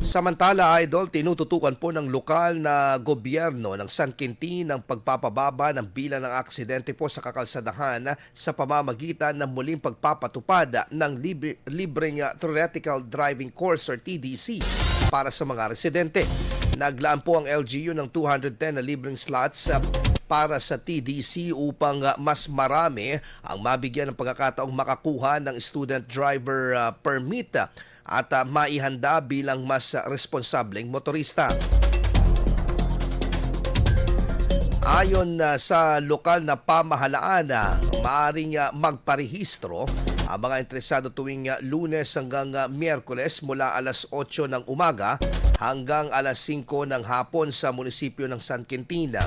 Samantala, Idol, tinututukan po ng lokal na gobyerno ng San Quintin ang pagpapababa ng bilang ng aksidente po sa kakalsadahan sa pamamagitan ng muling pagpapatupad ng libreng theoretical driving course or TDC para sa mga residente. Naglaan po ang LGU ng 210 na libreng slots para sa TDC upang mas marami ang mabigyan ng pagkakataong makakuha ng student driver permit at maihanda bilang mas responsableng motorista. Ayon sa lokal na pamahalaan, maaaring magparehistro ang mga interesado tuwing Lunes hanggang Miyerkules mula alas 8 ng umaga hanggang alas 5 ng hapon sa munisipyo ng San Quintin.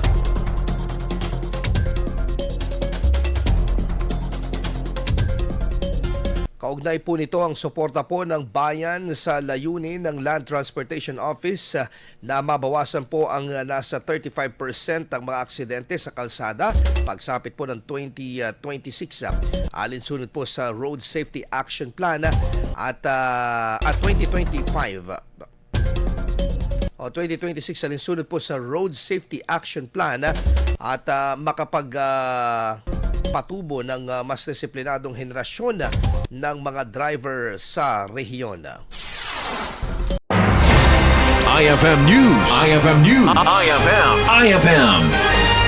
Kaugnay po nito ang suporta po ng bayan sa layunin ng Land Transportation Office na mabawasan po ang nasa 35% ang mga aksidente sa kalsada pagsapit po ng 2026. Alinsunod po sa Road Safety Action Plan at 2025. 2026 alinsunod po sa Road Safety Action Plan at patubo ng mas disiplinadong henerasyon ng mga driver sa rehiyon. IFM News. IFM News. IFM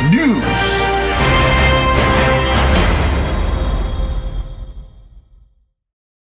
News.